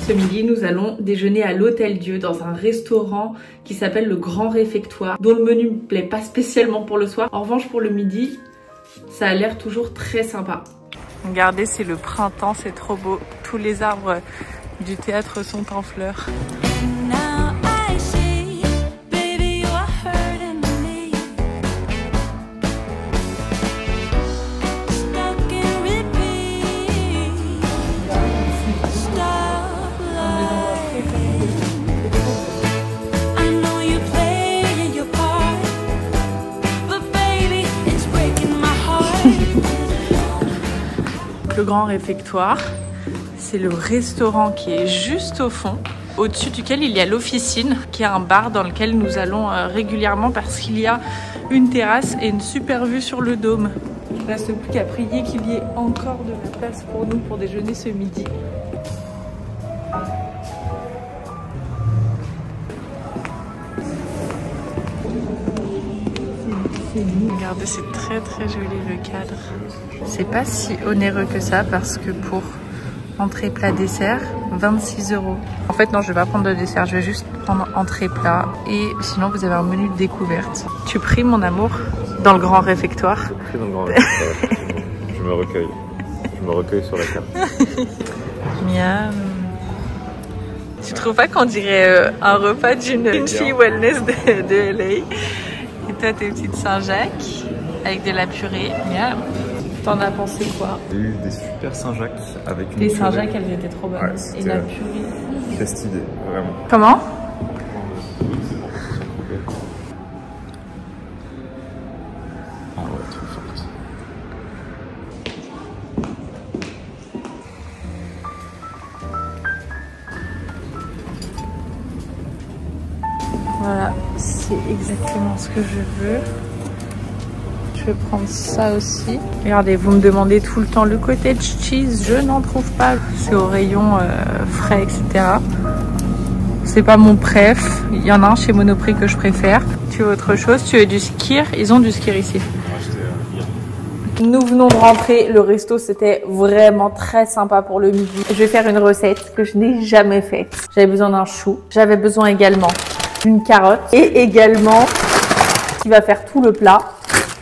Ce midi, nous allons déjeuner à l'Hôtel Dieu dans un restaurant qui s'appelle le Grand Réfectoire, dont le menu me plaît pas spécialement pour le soir. En revanche, pour le midi, ça a l'air toujours très sympa. Regardez, c'est le printemps, c'est trop beau. Tous les arbres du théâtre sont en fleurs. Le Grand Réfectoire, c'est le restaurant qui est juste au fond, au-dessus duquel il y a l'officine, qui est un bar dans lequel nous allons régulièrement parce qu'il y a une terrasse et une super vue sur le dôme. Il ne reste plus qu'à prier qu'il y ait encore de la place pour nous pour déjeuner ce midi. Regardez, c'est très très joli le cadre. C'est pas si onéreux que ça parce que pour entrée plat dessert, 26 €. En fait non, je vais pas prendre de dessert, je vais juste prendre entrée plat et sinon vous avez un menu de découverte. Tu pries mon amour dans le Grand Réfectoire. Je prie dans le Grand Réfectoire. Je me recueille. Je me recueille sur la carte. Miam. Tu trouves pas qu'on dirait un repas d'une fille wellness de LA? Et toi, tes petites Saint-Jacques avec de la purée. Miam. T'en as pensé quoi? J'ai eu des super Saint-Jacques avec une Les purée. Saint-Jacques, elles étaient trop bonnes. Ouais, et la purée. Best idée, vraiment. Comment? Ah ouais, trop forte. Voilà, c'est exactement ce que je veux. Je vais prendre ça aussi. Regardez, vous me demandez tout le temps le cottage cheese, je n'en trouve pas. C'est au rayon frais, etc. C'est pas mon préf. Il y en a un chez Monoprix que je préfère. Tu veux autre chose? Tu veux du skyr? Ils ont du skyr ici. Nous venons de rentrer, le resto c'était vraiment très sympa pour le midi. Je vais faire une recette que je n'ai jamais faite. J'avais besoin d'un chou, j'avais besoin également d'une carotte et également, qui va faire tout le plat,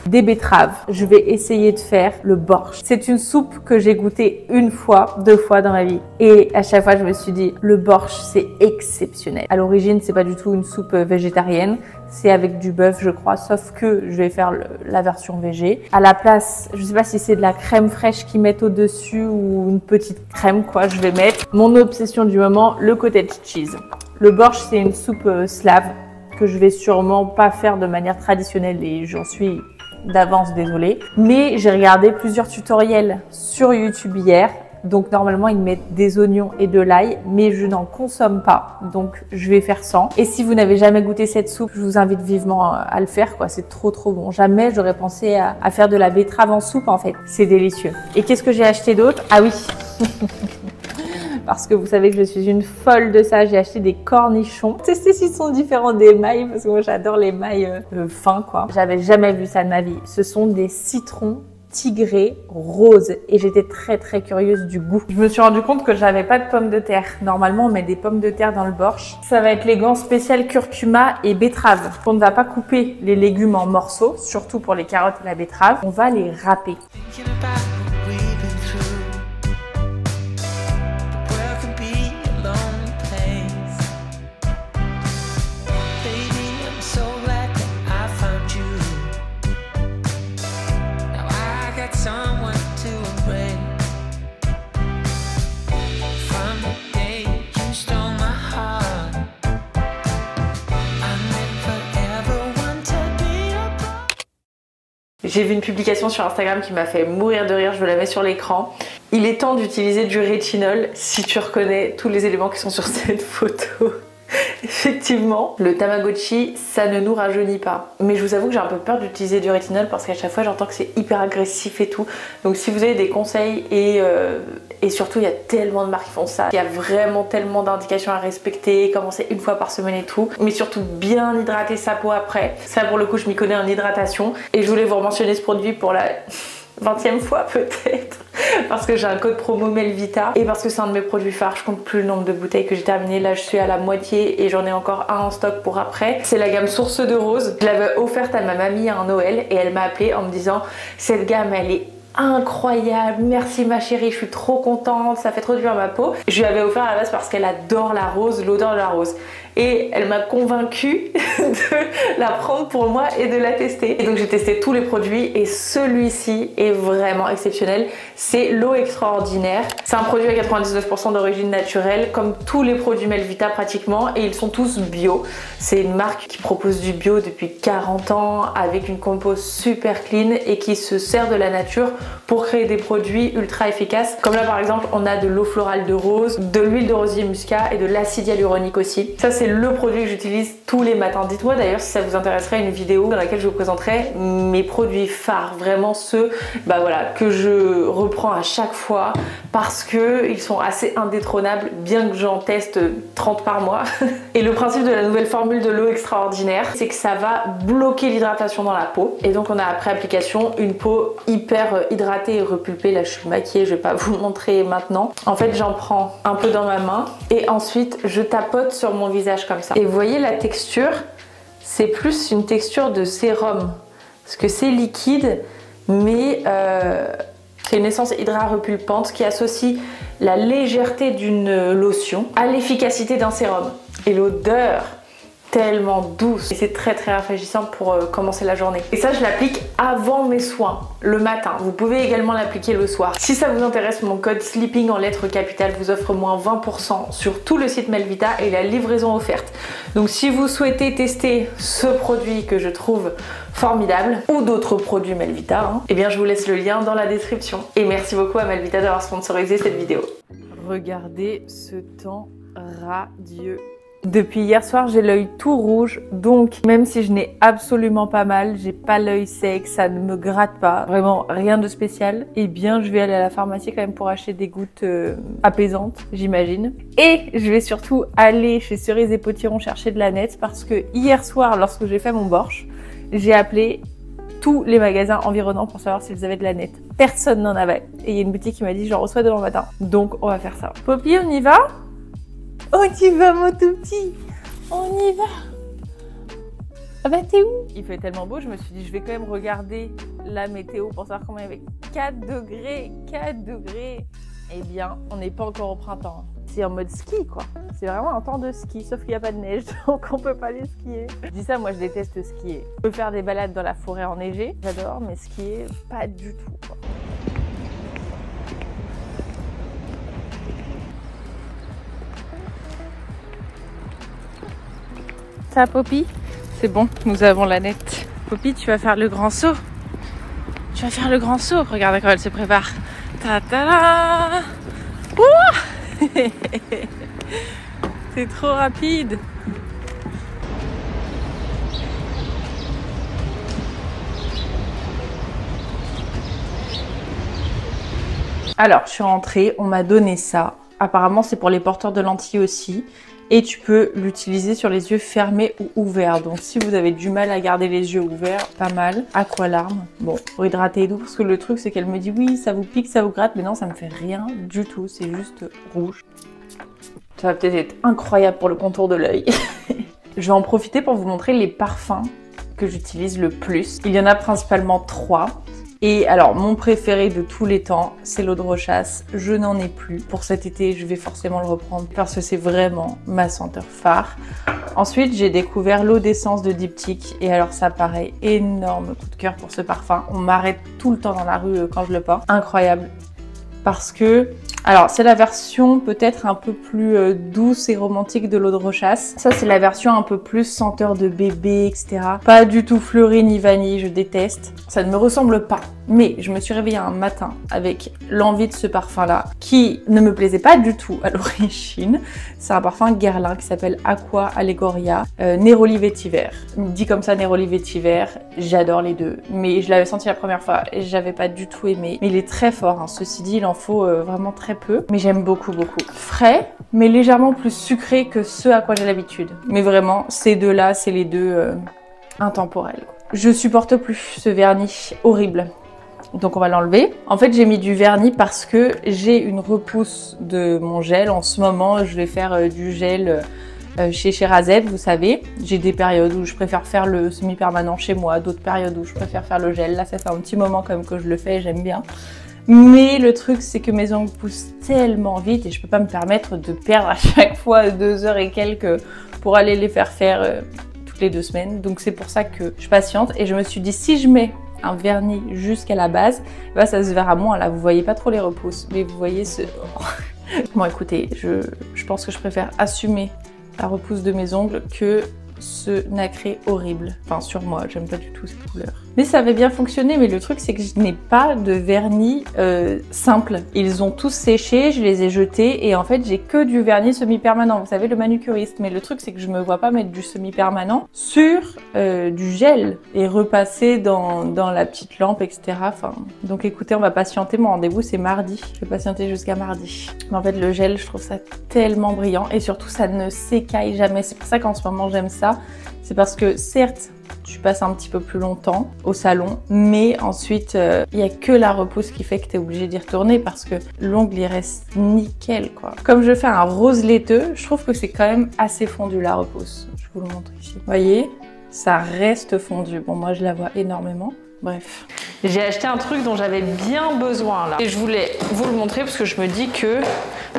des betteraves. Je vais essayer de faire le borsch. C'est une soupe que j'ai goûtée une fois, 2 fois dans ma vie. Et à chaque fois, je me suis dit, le borsch, c'est exceptionnel. À l'origine, c'est pas du tout une soupe végétarienne. C'est avec du bœuf, je crois, sauf que je vais faire la version végé. À la place, je sais pas si c'est de la crème fraîche qu'ils mettent au-dessus ou une petite crème, quoi, je vais mettre. Mon obsession du moment, le cottage cheese. Le borsch, c'est une soupe slave que je vais sûrement pas faire de manière traditionnelle et j'en suis d'avance désolée. Mais j'ai regardé plusieurs tutoriels sur YouTube hier. Donc normalement ils mettent des oignons et de l'ail, mais je n'en consomme pas, donc je vais faire sans. Et si vous n'avez jamais goûté cette soupe, je vous invite vivement à le faire, quoi. C'est trop bon. Jamais j'aurais pensé à faire de la betterave en soupe en fait. C'est délicieux. Et qu'est-ce que j'ai acheté d'autre? Ah oui. Parce que vous savez que je suis une folle de ça, j'ai acheté des cornichons. Testez s'ils sont différents des mailles, parce que moi j'adore les mailles fins, quoi. J'avais jamais vu ça de ma vie. Ce sont des citrons tigré rose et j'étais très curieuse du goût. Je me suis rendu compte que j'avais pas de pommes de terre. Normalement on met des pommes de terre dans le borsch. Ça va être les gants spécial curcuma et betterave. On ne va pas couper les légumes en morceaux, surtout pour les carottes et la betterave. On va les râper. J'ai vu une publication sur Instagram qui m'a fait mourir de rire, je vous la mets sur l'écran. Il est temps d'utiliser du rétinol si tu reconnais tous les éléments qui sont sur cette photo. Effectivement, le Tamagotchi, ça ne nous rajeunit pas. Mais je vous avoue que j'ai un peu peur d'utiliser du rétinol parce qu'à chaque fois j'entends que c'est hyper agressif et tout. Donc si vous avez des conseils et surtout il y a tellement de marques qui font ça, il y a vraiment tellement d'indications à respecter, commencer une fois par semaine et tout. Mais surtout bien hydrater sa peau après. Ça pour le coup je m'y connais en hydratation. Et je voulais vous mentionner ce produit pour la 20e fois peut-être, parce que j'ai un code promo Melvita et parce que c'est un de mes produits phares. Je compte plus le nombre de bouteilles que j'ai terminé. Là je suis à la moitié et j'en ai encore un en stock pour après. C'est la gamme Source de Rose. Je l'avais offerte à ma mamie à un Noël et elle m'a appelé en me disant cette gamme elle est incroyable, merci ma chérie, je suis trop contente, ça fait trop du bien à ma peau. Je lui avais offert à la base parce qu'elle adore la rose, l'odeur de la rose. Et elle m'a convaincue de la prendre pour moi et de la tester. Et donc j'ai testé tous les produits et celui-ci est vraiment exceptionnel. C'est l'eau extraordinaire. C'est un produit à 99% d'origine naturelle, comme tous les produits Melvita pratiquement, et ils sont tous bio. C'est une marque qui propose du bio depuis 40 ans avec une compo super clean et qui se sert de la nature pour créer des produits ultra efficaces. Comme là par exemple, on a de l'eau florale de rose, de l'huile de rosier muscat et de l'acide hyaluronique aussi. Ça c'est le produit que j'utilise tous les matins. Dites-moi d'ailleurs si ça vous intéresserait une vidéo dans laquelle je vous présenterai mes produits phares, vraiment ceux que je reprends à chaque fois parce que ils sont assez indétrônables, bien que j'en teste 30 par mois. Et le principe de la nouvelle formule de l'eau extraordinaire, c'est que ça va bloquer l'hydratation dans la peau et donc on a après application une peau hyper hydratée et repulpée. Là je suis maquillée, je vais pas vous le montrer maintenant. En fait j'en prends un peu dans ma main et ensuite je tapote sur mon visage comme ça. Et vous voyez la texture, c'est plus une texture de sérum parce que c'est liquide mais c'est une essence hydra-repulpante qui associe la légèreté d'une lotion à l'efficacité d'un sérum. Et l'odeur tellement douce et c'est très rafraîchissant pour commencer la journée. Et ça je l'applique avant mes soins, le matin. Vous pouvez également l'appliquer le soir. Si ça vous intéresse, mon code SLEEPING en lettres capitales vous offre moins 20% sur tout le site Melvita et la livraison offerte. Donc si vous souhaitez tester ce produit que je trouve formidable ou d'autres produits Melvita, eh bien je vous laisse le lien dans la description. Et merci beaucoup à Melvita d'avoir sponsorisé cette vidéo. Regardez ce temps radieux. Depuis hier soir, j'ai l'œil tout rouge, donc même si je n'ai absolument pas mal, j'ai pas l'œil sec, ça ne me gratte pas, vraiment rien de spécial, eh bien je vais aller à la pharmacie quand même pour acheter des gouttes apaisantes, j'imagine. Et je vais surtout aller chez Cerise et Potiron chercher de la nette parce que hier soir, lorsque j'ai fait mon borsch, j'ai appelé tous les magasins environnants pour savoir s'ils avaient de la nette. Personne n'en avait. Et il y a une boutique qui m'a dit j'en reçois demain matin. Donc on va faire ça. Poppy, on y va ? On y va mon tout petit, on y va. Ah bah t'es où? Il fait tellement beau, je me suis dit je vais quand même regarder la météo pour savoir combien il y avait. 4 degrés, 4 degrés. Eh bien, on n'est pas encore au printemps. C'est en mode ski quoi. C'est vraiment un temps de ski, sauf qu'il n'y a pas de neige, donc on peut pas aller skier. Je dis ça, moi je déteste skier. Je peux faire des balades dans la forêt enneigée, j'adore, mais skier, pas du tout quoi. Ça, Poppy, c'est bon, nous avons la nette. Poppy, tu vas faire le grand saut. Tu vas faire le grand saut. Regarde comment elle se prépare. Ta-ta-da! C'est trop rapide. Alors, je suis rentrée, on m'a donné ça. Apparemment, c'est pour les porteurs de lentilles aussi. Et tu peux l'utiliser sur les yeux fermés ou ouverts. Donc si vous avez du mal à garder les yeux ouverts, pas mal. Aqualarme, bon, pour hydrater et tout. Parce que le truc, c'est qu'elle me dit oui, ça vous pique, ça vous gratte. Mais non, ça me fait rien du tout. C'est juste rouge. Ça va peut-être être incroyable pour le contour de l'œil. Je vais en profiter pour vous montrer les parfums que j'utilise le plus. Il y en a principalement 3. Et alors, mon préféré de tous les temps, c'est l'eau de Rochas. Je n'en ai plus. Pour cet été, je vais forcément le reprendre parce que c'est vraiment ma senteur phare. Ensuite, j'ai découvert l'eau d'essence de Diptyque. Et alors ça, pareil, énorme coup de cœur pour ce parfum. On m'arrête tout le temps dans la rue quand je le porte. Incroyable. Parce que, alors c'est la version peut-être un peu plus douce et romantique de l'eau de Rochas. Ça c'est la version un peu plus senteur de bébé, etc. Pas du tout fleuri ni vanille, je déteste. Ça ne me ressemble pas. Mais je me suis réveillée un matin avec l'envie de ce parfum-là, qui ne me plaisait pas du tout à l'origine. C'est un parfum Guerlain qui s'appelle Aqua Allegoria Neroli Vétiver. Dit comme ça, Neroli Vétiver, j'adore les deux. Mais je l'avais senti la première fois et j'avais pas du tout aimé. Mais il est très fort, hein. Ceci dit, il en faut vraiment très peu. Mais j'aime beaucoup, beaucoup. Frais, mais légèrement plus sucré que ce à quoi j'ai l'habitude. Mais vraiment, ces deux-là, c'est les deux intemporels. Je supporte plus ce vernis horrible. Donc on va l'enlever. En fait, j'ai mis du vernis parce que j'ai une repousse de mon gel. En ce moment, je vais faire du gel chez Sherazade, vous savez. J'ai des périodes où je préfère faire le semi-permanent chez moi, d'autres périodes où je préfère faire le gel. Là, ça fait un petit moment quand même que je le fais et j'aime bien. Mais le truc, c'est que mes ongles poussent tellement vite et je peux pas me permettre de perdre à chaque fois 2 heures et quelques pour aller les faire toutes les 2 semaines. Donc c'est pour ça que je patiente et je me suis dit, si je mets un vernis jusqu'à la base, bah ça se verra moins. Là, vous voyez pas trop les repousses, mais vous voyez ce... Bon, écoutez, je pense que je préfère assumer la repousse de mes ongles que ce nacré horrible. Enfin, sur moi, j'aime pas du tout cette couleur. Mais ça avait bien fonctionné, mais le truc, c'est que je n'ai pas de vernis simple. Ils ont tous séché, je les ai jetés, et en fait, j'ai que du vernis semi-permanent. Vous savez, le manucuriste. Mais le truc, c'est que je me vois pas mettre du semi-permanent sur du gel et repasser dans la petite lampe, etc. Enfin, donc écoutez, on va patienter. Mon rendez-vous, c'est mardi. Je vais patienter jusqu'à mardi. Mais en fait, le gel, je trouve ça tellement brillant, et surtout, ça ne s'écaille jamais. C'est pour ça qu'en ce moment, j'aime ça. C'est parce que, certes, tu passes un petit peu plus longtemps au salon, mais ensuite, il n'y a que la repousse qui fait que tu es obligé d'y retourner parce que l'ongle, il reste nickel, quoi. Comme je fais un rose laiteux, je trouve que c'est quand même assez fondu, la repousse. Je vous le montre ici. Vous voyez, ça reste fondu. Bon, moi, je la vois énormément. Bref. J'ai acheté un truc dont j'avais bien besoin, là. Et je voulais vous le montrer parce que je me dis que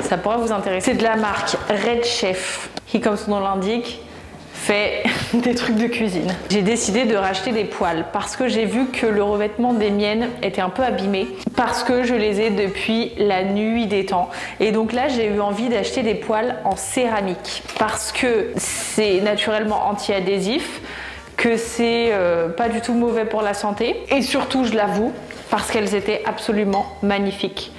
ça pourrait vous intéresser. C'est de la marque Red Chef, qui, comme son nom l'indique, fait des trucs de cuisine. J'ai décidé de racheter des poêles parce que j'ai vu que le revêtement des miennes était un peu abîmé parce que je les ai depuis la nuit des temps. Et donc là, j'ai eu envie d'acheter des poêles en céramique parce que c'est naturellement anti-adhésif, que c'est pas du tout mauvais pour la santé et surtout, je l'avoue, parce qu'elles étaient absolument magnifiques.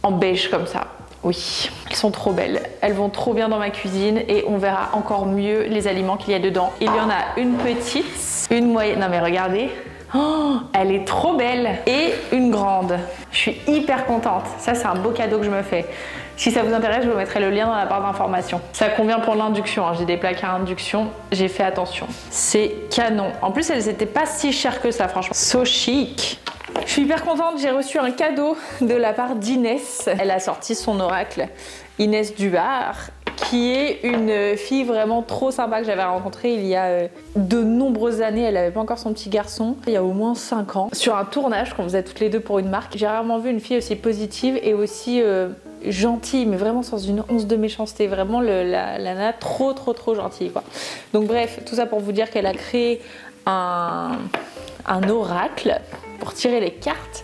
En beige comme ça. Oui, elles sont trop belles. Elles vont trop bien dans ma cuisine et on verra encore mieux les aliments qu'il y a dedans. Il y en a une petite, une moyenne. Non mais regardez. Oh, elle est trop belle. Et une grande. Je suis hyper contente. Ça, c'est un beau cadeau que je me fais. Si ça vous intéresse, je vous mettrai le lien dans la barre d'informations. Ça convient pour l'induction, hein. J'ai des plaques à induction, j'ai fait attention. C'est canon. En plus, elles n'étaient pas si chères que ça, franchement. So chic. Je suis hyper contente, j'ai reçu un cadeau de la part d'Inès. Elle a sorti son oracle, Inès Dubar, qui est une fille vraiment trop sympa que j'avais rencontrée il y a de nombreuses années. Elle n'avait pas encore son petit garçon, il y a au moins 5 ans. Sur un tournage qu'on faisait toutes les deux pour une marque, j'ai rarement vu une fille aussi positive et aussi gentille, mais vraiment sans une once de méchanceté. Vraiment la nana trop gentille, quoi. Donc bref, tout ça pour vous dire qu'elle a créé un oracle pour tirer les cartes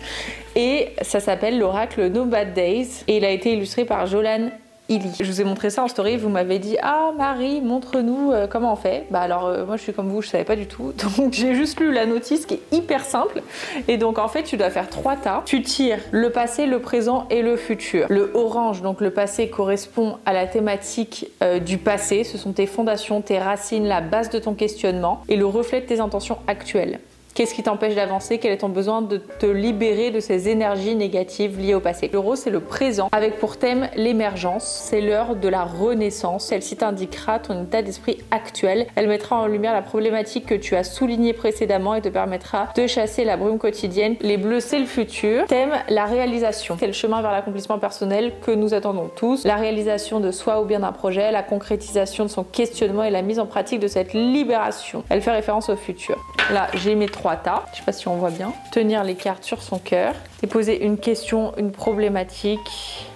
et ça s'appelle l'oracle No Bad Days et il a été illustré par Jolan Illy. Je vous ai montré ça en story, vous m'avez dit ah Marie montre-nous comment on fait. Bah alors moi je suis comme vous, je savais pas du tout, donc j'ai juste lu la notice qui est hyper simple et donc en fait tu dois faire 3 tas. Tu tires le passé, le présent et le futur. Le orange, donc le passé, correspond à la thématique du passé, ce sont tes fondations, tes racines, la base de ton questionnement et le reflet de tes intentions actuelles. Qu'est-ce qui t'empêche d'avancer? Quel est ton besoin de te libérer de ces énergies négatives liées au passé? Le rose, c'est le présent, avec pour thème l'émergence. C'est l'heure de la renaissance. Celle-ci t'indiquera ton état d'esprit actuel. Elle mettra en lumière la problématique que tu as soulignée précédemment et te permettra de chasser la brume quotidienne. Les bleus, c'est le futur. Thème la réalisation. C'est le chemin vers l'accomplissement personnel que nous attendons tous. La réalisation de soi ou bien d'un projet, la concrétisation de son questionnement et la mise en pratique de cette libération. Elle fait référence au futur. Là, j'ai mes 3 tas, je sais pas si on voit bien. Tenir les cartes sur son cœur et poser une question, une problématique.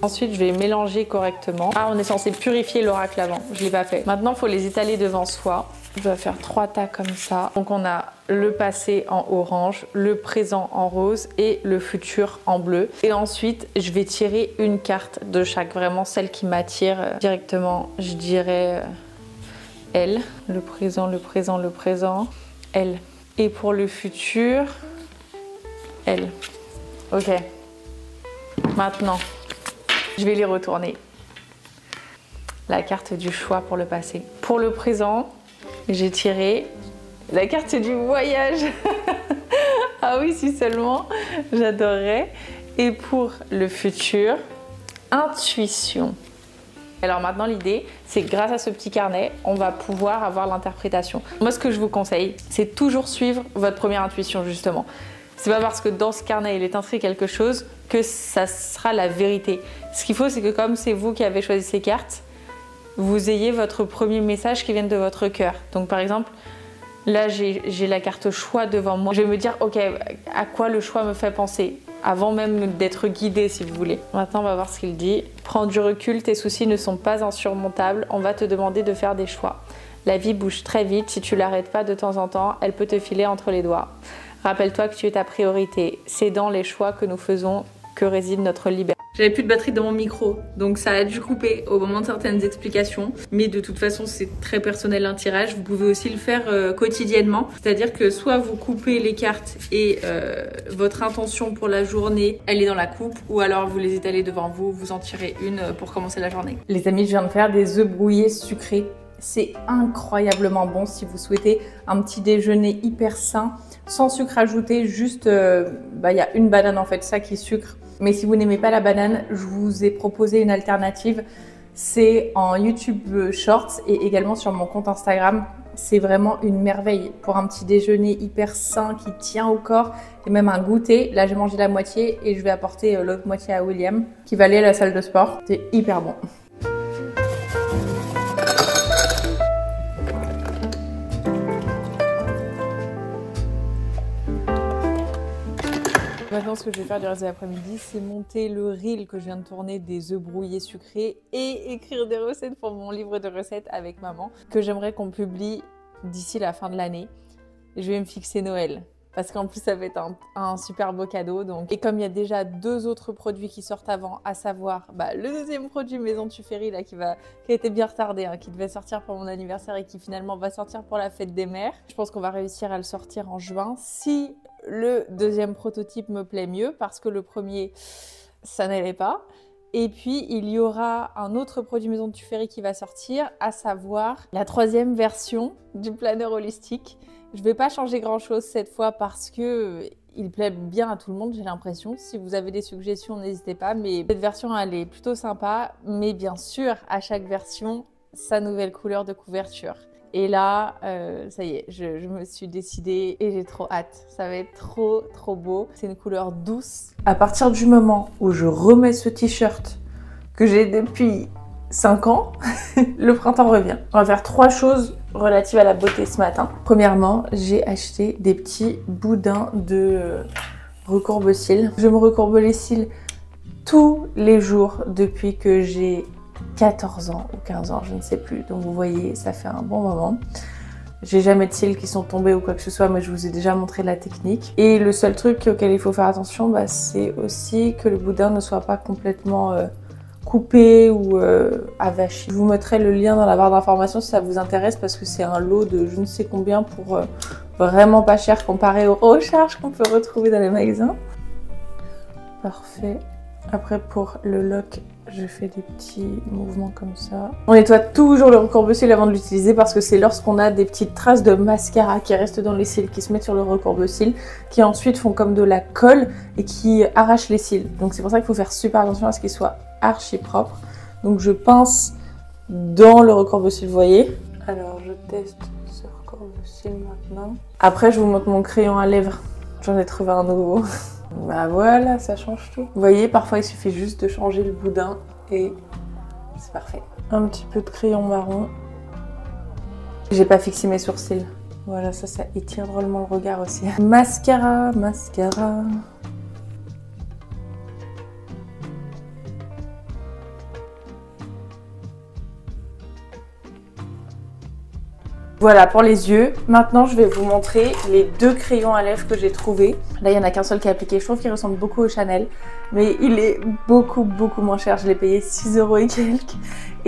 Ensuite, je vais mélanger correctement. Ah, on est censé purifier l'oracle avant, je l'ai pas fait. Maintenant, il faut les étaler devant soi. Je vais faire 3 tas comme ça. Donc on a le passé en orange, le présent en rose et le futur en bleu. Et ensuite, je vais tirer une carte de chaque, vraiment celle qui m'attire directement, je dirais... elle, le présent, elle. Et pour le futur, elle. Ok. Maintenant, je vais les retourner. La carte du choix pour le passé. Pour le présent, j'ai tiré la carte du voyage. Ah oui, si seulement, j'adorerais. Et pour le futur, intuition. Alors maintenant, l'idée, c'est que grâce à ce petit carnet, on va pouvoir avoir l'interprétation. Moi, ce que je vous conseille, c'est toujours suivre votre première intuition, justement. C'est pas parce que dans ce carnet, il est inscrit quelque chose que ça sera la vérité. Ce qu'il faut, c'est que comme c'est vous qui avez choisi ces cartes, vous ayez votre premier message qui vienne de votre cœur. Donc par exemple, là j'ai la carte choix devant moi. Je vais me dire, ok, à quoi le choix me fait penser? Avant même d'être guidée, si vous voulez. Maintenant, on va voir ce qu'il dit. Prends du recul, tes soucis ne sont pas insurmontables. On va te demander de faire des choix. La vie bouge très vite. Si tu l'arrêtes pas de temps en temps, elle peut te filer entre les doigts. Rappelle-toi que tu es ta priorité. C'est dans les choix que nous faisons que réside notre liberté. J'avais plus de batterie dans mon micro, donc ça a dû couper au moment de certaines explications. Mais de toute façon, c'est très personnel un tirage. Vous pouvez aussi le faire quotidiennement. C'est-à-dire que soit vous coupez les cartes et votre intention pour la journée, elle est dans la coupe, ou alors vous les étalez devant vous, vous en tirez une pour commencer la journée. Les amis, je viens de faire des œufs brouillés sucrés. C'est incroyablement bon si vous souhaitez un petit déjeuner hyper sain, sans sucre ajouté, juste, y a une banane en fait, ça qui sucre. Mais si vous n'aimez pas la banane, je vous ai proposé une alternative. C'est en YouTube Shorts et également sur mon compte Instagram. C'est vraiment une merveille pour un petit déjeuner hyper sain qui tient au corps et même un goûter. Là, j'ai mangé la moitié et je vais apporter l'autre moitié à William qui va aller à la salle de sport. C'est hyper bon. Maintenant, ce que je vais faire du reste de l'après-midi, c'est monter le reel que je viens de tourner des œufs brouillés sucrés et écrire des recettes pour mon livre de recettes avec maman que j'aimerais qu'on publie d'ici la fin de l'année. Je vais me fixer Noël parce qu'en plus, ça va être un super beau cadeau. Donc. Et comme il y a déjà 2 autres produits qui sortent avant, à savoir le deuxième produit Maison Tuffery là, qui a été bien retardé, qui devait sortir pour mon anniversaire et qui finalement va sortir pour la fête des mères. Je pense qu'on va réussir à le sortir en juin si le deuxième prototype me plaît mieux parce que le premier, ça n'allait pas. Et puis, il y aura un autre produit Maison Tuffery qui va sortir, à savoir la 3e version du planeur holistique. Je ne vais pas changer grand-chose cette fois parce que il plaît bien à tout le monde, j'ai l'impression. Si vous avez des suggestions, n'hésitez pas. Mais cette version, elle est plutôt sympa. Mais bien sûr, à chaque version, sa nouvelle couleur de couverture. Et là, ça y est, je me suis décidée et j'ai trop hâte. Ça va être trop, trop beau. C'est une couleur douce. À partir du moment où je remets ce t-shirt que j'ai depuis 5 ans, le printemps revient. On va faire 3 choses relatives à la beauté ce matin. Premièrement, j'ai acheté des petits boudins de recourbe-cils. Je me recourbe les cils tous les jours depuis que j'ai 14 ans ou 15 ans, je ne sais plus. Donc vous voyez, ça fait un bon moment. J'ai jamais de cils qui sont tombés ou quoi que ce soit, mais je vous ai déjà montré la technique. Et le seul truc auquel il faut faire attention, c'est aussi que le boudin ne soit pas complètement coupé ou avachi. Je vous mettrai le lien dans la barre d'informations si ça vous intéresse parce que c'est un lot de je ne sais combien pour vraiment pas cher comparé aux recharges qu'on peut retrouver dans les magasins. Parfait. Après pour le lock, je fais des petits mouvements comme ça. On nettoie toujours le recourbe-cils avant de l'utiliser parce que c'est lorsqu'on a des petites traces de mascara qui restent dans les cils, qui se mettent sur le recourbe-cils, qui ensuite font comme de la colle et qui arrachent les cils. Donc c'est pour ça qu'il faut faire super attention à ce qu'ils soient archi propres. Donc je pince dans le recourbe-cils, vous voyez. Alors je teste ce recourbe-cils maintenant. Après je vous montre mon crayon à lèvres. J'en ai trouvé un nouveau. Bah voilà, ça change tout. Vous voyez, parfois il suffit juste de changer le boudin et c'est parfait. Un petit peu de crayon marron. J'ai pas fixé mes sourcils. Voilà, ça étire drôlement le regard aussi. Mascara, mascara. Voilà pour les yeux. Maintenant, je vais vous montrer les 2 crayons à lèvres que j'ai trouvés. Là, il n'y en a qu'un seul qui est appliqué. Je trouve qu'il ressemble beaucoup au Chanel, mais il est beaucoup moins cher. Je l'ai payé 6 € et quelques.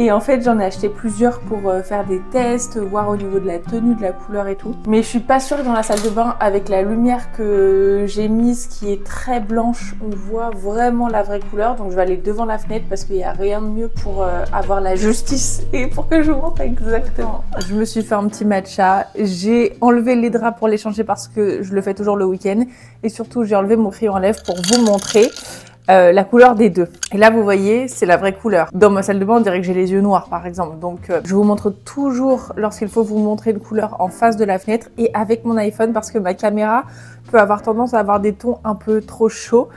Et en fait, j'en ai acheté plusieurs pour faire des tests, voir au niveau de la tenue, de la couleur et tout. Mais je suis pas sûre que dans la salle de bain, avec la lumière que j'ai mise qui est très blanche, on voit vraiment la vraie couleur. Donc je vais aller devant la fenêtre parce qu'il n'y a rien de mieux pour avoir la justice et pour que je vous montre exactement. Je me suis fait un petit matcha. J'ai enlevé les draps pour les changer parce que je le fais toujours le week-end. Et surtout, j'ai enlevé mon crayon à lèvres pour vous montrer la couleur des deux. Et là, vous voyez, c'est la vraie couleur. Dans ma salle de bain, on dirait que j'ai les yeux noirs, par exemple. Donc, je vous montre toujours, lorsqu'il faut vous montrer une couleur, en face de la fenêtre et avec mon iPhone, parce que ma caméra peut avoir tendance à avoir des tons un peu trop chauds.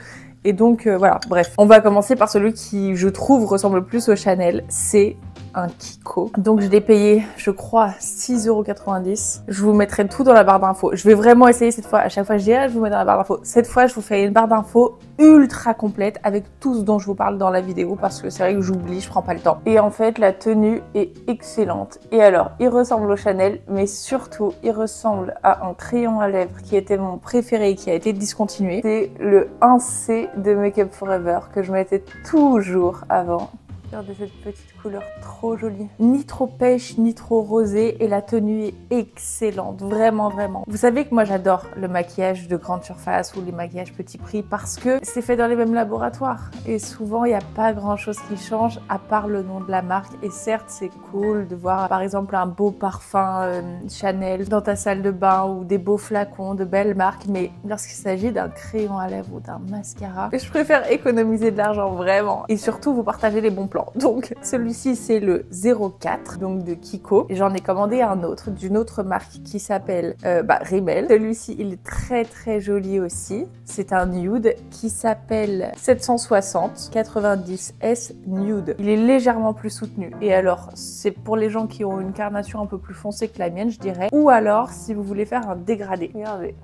Et donc, voilà, bref. On va commencer par celui qui, je trouve, ressemble le plus au Chanel. C'est un Kiko. Donc je l'ai payé, je crois, 6,90 €. Je vous mettrai tout dans la barre d'infos. Je vais vraiment essayer cette fois. À chaque fois, je dirais, je vous mets dans la barre d'infos. Cette fois, je vous fais une barre d'infos ultra complète avec tout ce dont je vous parle dans la vidéo parce que c'est vrai que j'oublie, je prends pas le temps. Et en fait, la tenue est excellente. Et alors, il ressemble au Chanel, mais surtout, il ressemble à un crayon à lèvres qui était mon préféré et qui a été discontinué. C'est le 1C de Make Up For Ever que je mettais toujours avant. Regardez cette petite couleur trop jolie. Ni trop pêche, ni trop rosée. Et la tenue est excellente. Vraiment, vraiment. Vous savez que moi, j'adore le maquillage de grande surface ou les maquillages petit prix parce que c'est fait dans les mêmes laboratoires. Et souvent, il n'y a pas grand-chose qui change à part le nom de la marque. Et certes, c'est cool de voir, par exemple, un beau parfum Chanel dans ta salle de bain ou des beaux flacons de belles marques. Mais lorsqu'il s'agit d'un crayon à lèvres ou d'un mascara, je préfère économiser de l'argent, vraiment. Et surtout, vous partagez les bons plans. Donc celui-ci c'est le 04 donc de Kiko. J'en ai commandé un autre d'une autre marque qui s'appelle Rimmel. Celui-ci il est très très joli aussi. C'est un nude qui s'appelle 760 90 S Nude. Il est légèrement plus soutenu. Et alors c'est pour les gens qui ont une carnation un peu plus foncée que la mienne je dirais. Ou alors si vous voulez faire un dégradé. Regardez.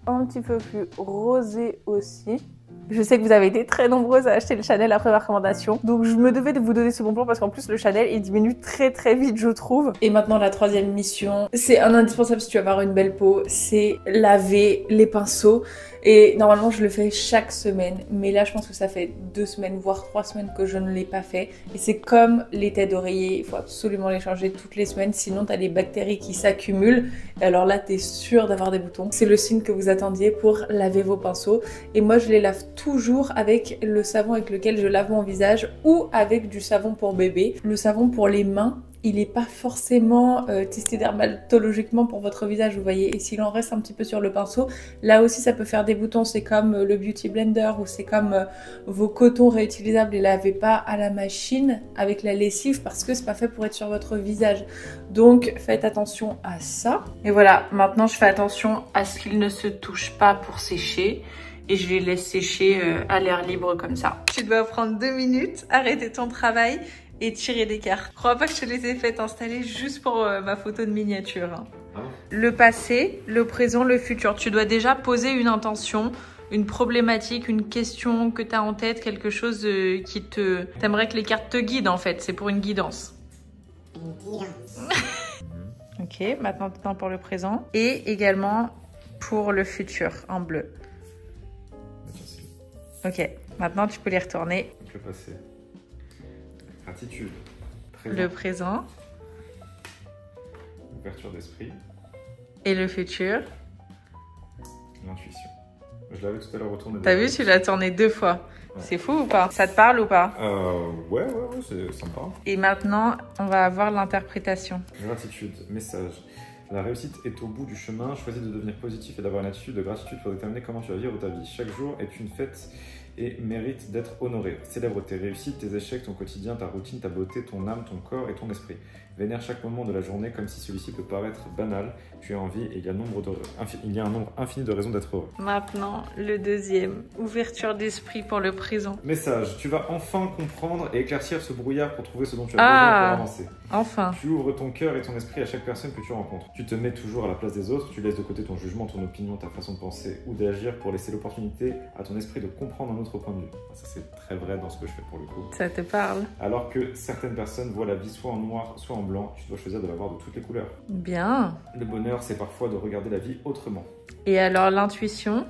Un petit peu plus rosé aussi. Je sais que vous avez été très nombreuses à acheter le Chanel après ma recommandation. Donc je me devais de vous donner ce bon plan parce qu'en plus le Chanel il diminue très très vite je trouve. Et maintenant la troisième mission, c'est un indispensable si tu veux avoir une belle peau, c'est laver les pinceaux. Et normalement je le fais chaque semaine. Mais là je pense que ça fait 2 semaines voire 3 semaines que je ne l'ai pas fait. Et c'est comme les têtes d'oreiller, il faut absolument les changer toutes les semaines. Sinon tu as des bactéries qui s'accumulent. Et alors là tu es sûr d'avoir des boutons. C'est le signe que vous attendiez pour laver vos pinceaux. Et moi je les lave toujours avec le savon avec lequel je lave mon visage ou avec du savon pour bébé. Le savon pour les mains, il n'est pas forcément testé dermatologiquement pour votre visage, vous voyez. Et s'il en reste un petit peu sur le pinceau, là aussi ça peut faire des boutons. C'est comme le Beauty Blender ou c'est comme vos cotons réutilisables. Les lavez pas à la machine avec la lessive parce que c'est pas fait pour être sur votre visage. Donc faites attention à ça. Et voilà, maintenant je fais attention à ce qu'il ne se touche pas pour sécher. Et je les laisse sécher à l'air libre comme ça. Tu dois prendre 2 minutes, arrêter ton travail et tirer des cartes. Je crois pas que je te les ai faites installer juste pour ma photo de miniature. Hein. Ah. Le passé, le présent, le futur. Tu dois déjà poser une intention, une problématique, une question que tu as en tête, quelque chose qui te... T'aimerais que les cartes te guident en fait, c'est pour une guidance. Une guidance. Ok, maintenant temps pour le présent. Et également pour le futur, en bleu. Ok, maintenant tu peux les retourner. Le passé. Gratitude. Présent. Le présent. Ouverture d'esprit. Et le futur. L'intuition. Je l'avais tout à l'heure retourné. T'as vu, tu l'as tourné 2 fois. Ouais. C'est fou ou pas? Ça te parle ou pas? Ouais, ça me parle. Et maintenant, on va avoir l'interprétation. Gratitude, message. La réussite est au bout du chemin. Choisis de devenir positif et d'avoir une attitude de gratitude pour déterminer comment tu vas vivre ta vie. Chaque jour est une fête et mérite d'être honoré. Célèbre tes réussites, tes échecs, ton quotidien, ta routine, ta beauté, ton âme, ton corps et ton esprit. Vénère chaque moment de la journée comme si celui-ci peut paraître banal. Tu es en vie et il y a un nombre infini de raisons d'être heureux. Maintenant, le deuxième. Ouverture d'esprit pour le présent. Message. Tu vas enfin comprendre et éclaircir ce brouillard pour trouver ce dont tu as besoin pour avancer. Enfin. Tu ouvres ton cœur et ton esprit à chaque personne que tu rencontres. Tu te mets toujours à la place des autres. Tu laisses de côté ton jugement, ton opinion, ta façon de penser ou d'agir pour laisser l'opportunité à ton esprit de comprendre un autre point de vue. Ça, c'est très vrai dans ce que je fais pour le coup. Ça te parle. Alors que certaines personnes voient la vie soit en noir, soit en blanc, tu dois choisir de la voir de toutes les couleurs. Bien. Le bonheur, c'est parfois de regarder la vie autrement. Et alors l'intuition?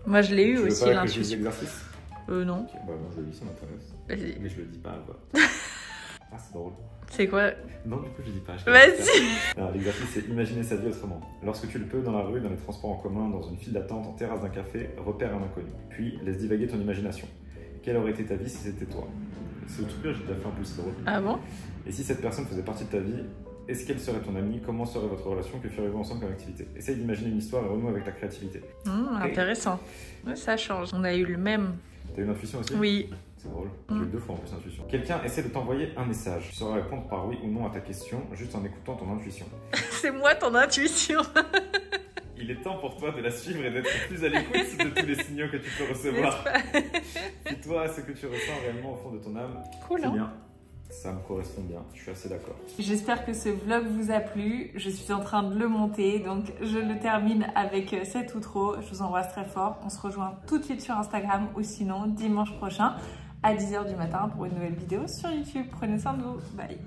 Moi, je l'ai eu aussi, l'intuition. Tu veux pas que je lise l'exercice ? Non. Okay, bah moi je le lis, ça m'intéresse. Vas-y. Mais je le dis pas, quoi. Ah, c'est drôle. C'est quoi? Non, du coup, je dis pas. Vas-y. L'exercice, c'est imaginer sa vie autrement. Lorsque tu le peux, dans la rue, dans les transports en commun, dans une file d'attente, en terrasse d'un café, repère un inconnu. Puis, laisse divaguer ton imagination. Quelle aurait été ta vie si c'était toi? Ce truc-là, j'ai déjà fait un peu, c'est drôle. Ah bon? Et si cette personne faisait partie de ta vie, est-ce qu'elle serait ton amie? Comment serait votre relation? Que feriez-vous ensemble comme activité? Essaye d'imaginer une histoire et renoue avec ta créativité. Intéressant. Ouais, ça change. On a eu le même. T'as eu une intuition aussi? Oui. C'est drôle. J'ai eu 2 fois en plus intuition. Quelqu'un essaie de t'envoyer un message. Tu sauras répondre par oui ou non à ta question juste en écoutant ton intuition. C'est moi ton intuition. Il est temps pour toi de la suivre et d'être plus à l'écoute de tous les signaux que tu peux recevoir. Fie-toi à ce que tu ressens réellement au fond de ton âme. Cool, c'est hein? bien. Ça me correspond bien, je suis assez d'accord. J'espère que ce vlog vous a plu. Je suis en train de le monter, donc je le termine avec cet outro. Je vous embrasse très fort. On se rejoint tout de suite sur Instagram ou sinon dimanche prochain à 10h du matin pour une nouvelle vidéo sur YouTube. Prenez soin de vous. Bye.